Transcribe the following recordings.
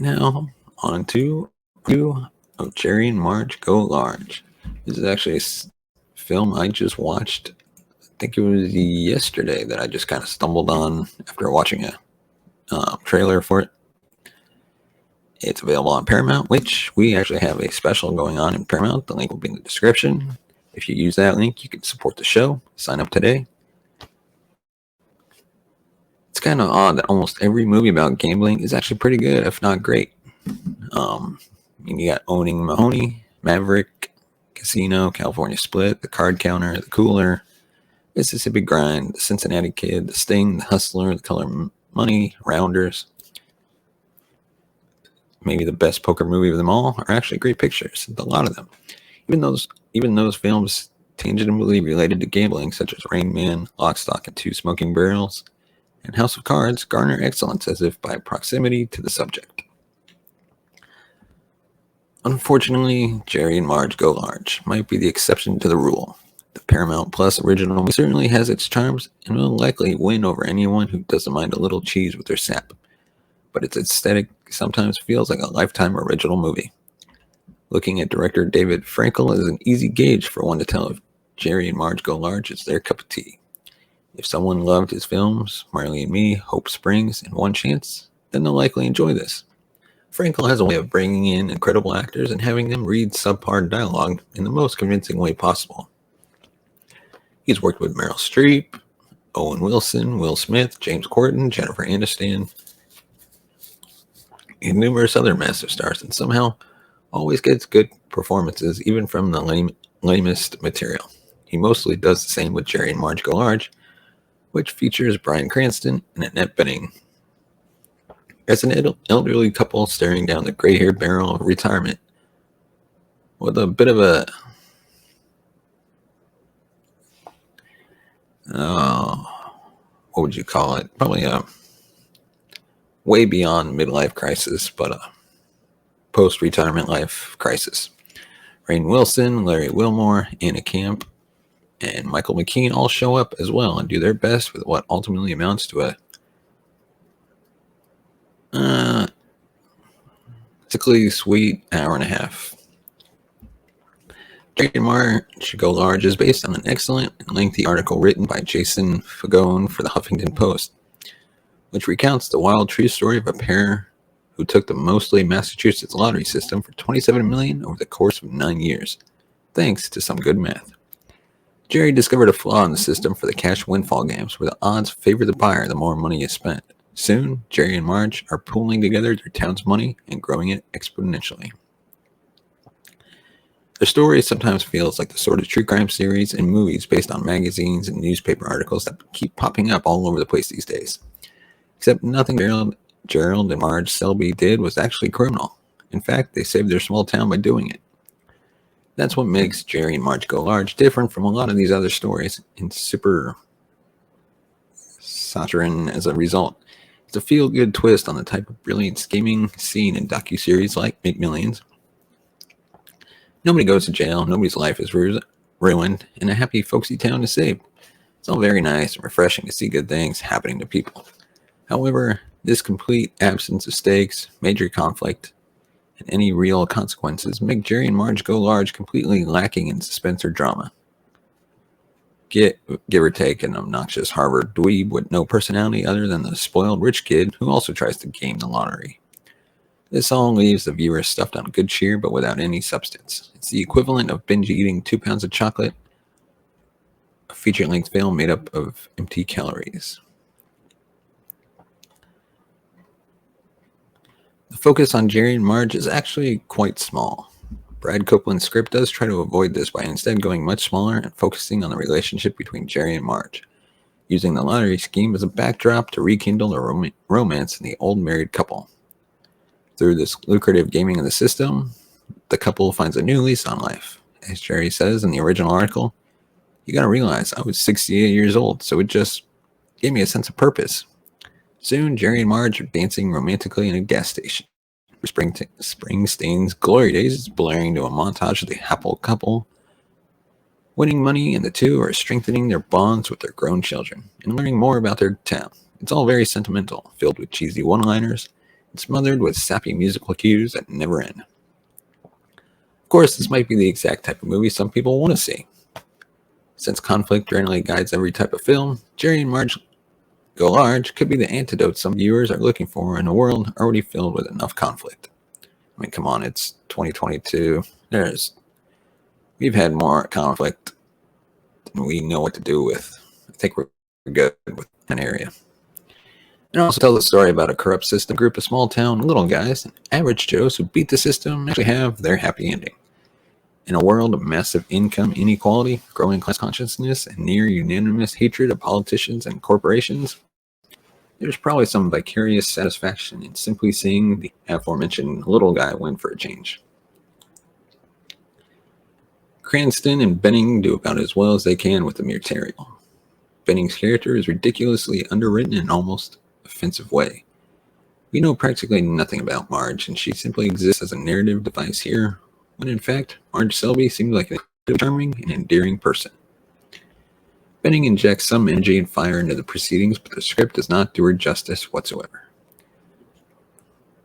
Now, on to review of Jerry and Marge Go Large. This is actually a film I just watched. I think it was yesterday that I just kind of stumbled on after watching a trailer for it. It's available on Paramount, which we actually have a special going on in Paramount. The link will be in the description. If you use that link, you can support the show. Sign up today. It's kind of odd that almost every movie about gambling is actually pretty good, if not great. You got Owning Mahoney, Maverick, Casino, California Split, The Card Counter, The Cooler, Mississippi Grind, The Cincinatti Kid, The Sting, The Hustler, The Color Money, Rounders. Maybe the best poker movie of them all are actually great pictures. A lot of them. Even those films tangentially related to gambling, such as Rain Man, Lock, Stock, and Two Smoking Barrels, and House of Cards, garner excellence as if by proximity to the subject. Unfortunately, Jerry and Marge Go Large might be the exception to the rule. The Paramount Plus original certainly has its charms and will likely win over anyone who doesn't mind a little cheese with their sap, but its aesthetic sometimes feels like a Lifetime original movie. Looking at director David Frankel is an easy gauge for one to tell if Jerry and Marge Go Large is their cup of tea. If someone loved his films, Marley and Me, Hope Springs, and One Chance, then they'll likely enjoy this. Frankel has a way of bringing in incredible actors and having them read subpar dialogue in the most convincing way possible. He's worked with Meryl Streep, Owen Wilson, Will Smith, James Corden, Jennifer Aniston, and numerous other massive stars, and somehow always gets good performances even from the lamest material. He mostly does the same with Jerry and Marge Go Large, which features Bryan Cranston and Annette Bening as an elderly couple staring down the gray-haired barrel of retirement with a bit of a what would you call it? Probably a way beyond midlife crisis, but a post-retirement life crisis. Rainn Wilson, Larry Wilmore, Anna Camp, and Michael McKean all show up as well and do their best with what ultimately amounts to a sickly sweet hour and a half. Jerry and Marge Go Large is based on an excellent and lengthy article written by Jason Fagone for the Huffington Post, which recounts the wild true story of a pair who took the mostly Massachusetts lottery system for $27 million over the course of 9 years, thanks to some good math. Jerry discovered a flaw in the system for the cash windfall games, where the odds favor the buyer the more money is spent. Soon, Jerry and Marge are pooling together their town's money and growing it exponentially. The story sometimes feels like the sort of true crime series and movies based on magazines and newspaper articles that keep popping up all over the place these days. Except nothing Gerald and Marge Selby did was actually criminal. In fact, they saved their small town by doing it. That's what makes Jerry and Marge Go Large different from a lot of these other stories, and super saccharine as a result. It's a feel-good twist on the type of brilliant scheming seen in docuseries like McMillions. Nobody goes to jail, nobody's life is ruined, and a happy, folksy town is saved. It's all very nice and refreshing to see good things happening to people. However, this complete absence of stakes, major conflict, and any real consequences make Jerry and Marge Go Large completely lacking in suspense or drama. Give or take an obnoxious Harvard dweeb with no personality other than the spoiled rich kid who also tries to game the lottery. This all leaves the viewer stuffed on good cheer but without any substance. It's the equivalent of binge eating 2 pounds of chocolate, a feature-length film made up of empty calories. The focus on Jerry and Marge is actually quite small. Brad Copeland's script does try to avoid this by instead going much smaller and focusing on the relationship between Jerry and Marge, using the lottery scheme as a backdrop to rekindle the romance in the old married couple. Through this lucrative gaming of the system, the couple finds a new lease on life. As Jerry says in the original article, "You gotta realize I was 68 years old, so it just gave me a sense of purpose." Soon, Jerry and Marge are dancing romantically in a gas station. Springsteen's Glory Days is blaring to a montage of the happy couple winning money, and the two are strengthening their bonds with their grown children and learning more about their town. It's all very sentimental, filled with cheesy one-liners, smothered with sappy musical cues that never end. Of course, this might be the exact type of movie some people want to see. Since conflict generally guides every type of film, Jerry and Marge Go Large could be the antidote some viewers are looking for in a world already filled with enough conflict. I mean, come on, it's 2022. We've had more conflict than we know what to do with. I think we're good with an area. And also tell the story about a corrupt system group of small town little guys, average Joes who beat the system, actually have their happy ending. In a world of massive income inequality, growing class consciousness, and near unanimous hatred of politicians and corporations, there's probably some vicarious satisfaction in simply seeing the aforementioned little guy win for a change. Cranston and Benning do about as well as they can with the material. Benning's character is ridiculously underwritten in an almost offensive way. We know practically nothing about Marge, and she simply exists as a narrative device here, when in fact, Marge Selby seems like a charming and endearing person. Benning injects some energy and fire into the proceedings, but the script does not do her justice whatsoever.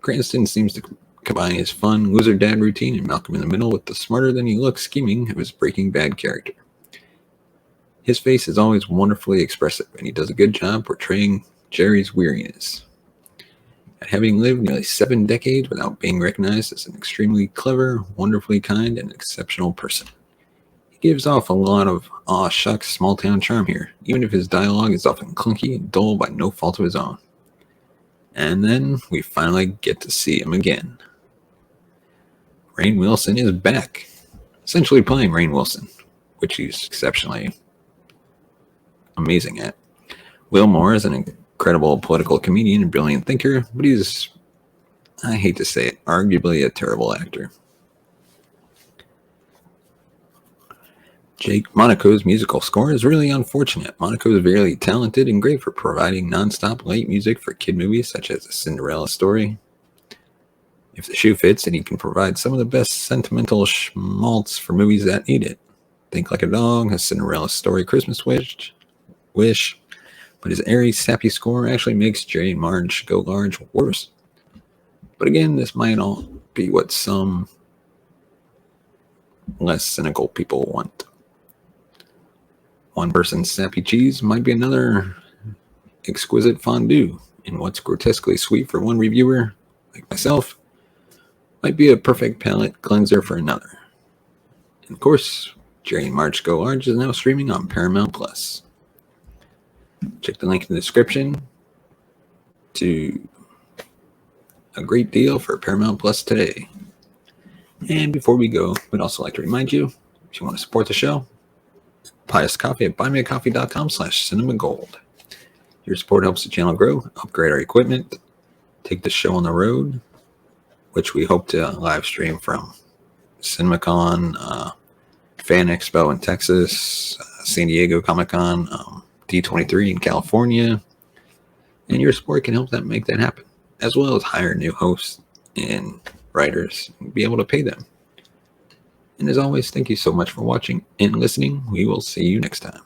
Cranston seems to combine his fun loser dad routine and Malcolm in the Middle with the smarter than he looks scheming of his Breaking Bad character. His face is always wonderfully expressive, and he does a good job portraying Jerry's weariness. At having lived nearly 7 decades without being recognized as an extremely clever, wonderfully kind, and exceptional person, he gives off a lot of aw shucks small town charm here, even if his dialogue is often clunky and dull by no fault of his own. And then we finally get to see him again. Rainn Wilson is back, essentially playing Rainn Wilson, which he's exceptionally amazing at. Will Moore is an incredible political comedian and brilliant thinker, but he's, I hate to say it, arguably a terrible actor. Jake Monaco's musical score is really unfortunate. Monaco is very talented and great for providing non-stop light music for kid movies such as A Cinderella Story. If the shoe fits, then he can provide some of the best sentimental schmaltz for movies that need it. Think Like a Dog, A Cinderella Story, Christmas Wish, but his airy, sappy score actually makes Jerry and Marge Go Large worse. But again, this might all be what some less cynical people want. One person's sappy cheese might be another exquisite fondue, and what's grotesquely sweet for one reviewer, like myself, might be a perfect palate cleanser for another. And of course, Jerry and Marge Go Large is now streaming on Paramount Plus. Check the link in the description to a great deal for Paramount Plus today. And before we go, we'd also like to remind you, if you want to support the show, buy us coffee at buymeacoffee.com/cinemagold. Your support helps the channel grow, upgrade our equipment, take the show on the road, which we hope to live stream from CinemaCon, Fan Expo in Texas, San Diego Comic-Con, D23 in California, and your support can help make that happen, as well as hire new hosts and writers and be able to pay them. And as always, thank you so much for watching and listening. We will see you next time.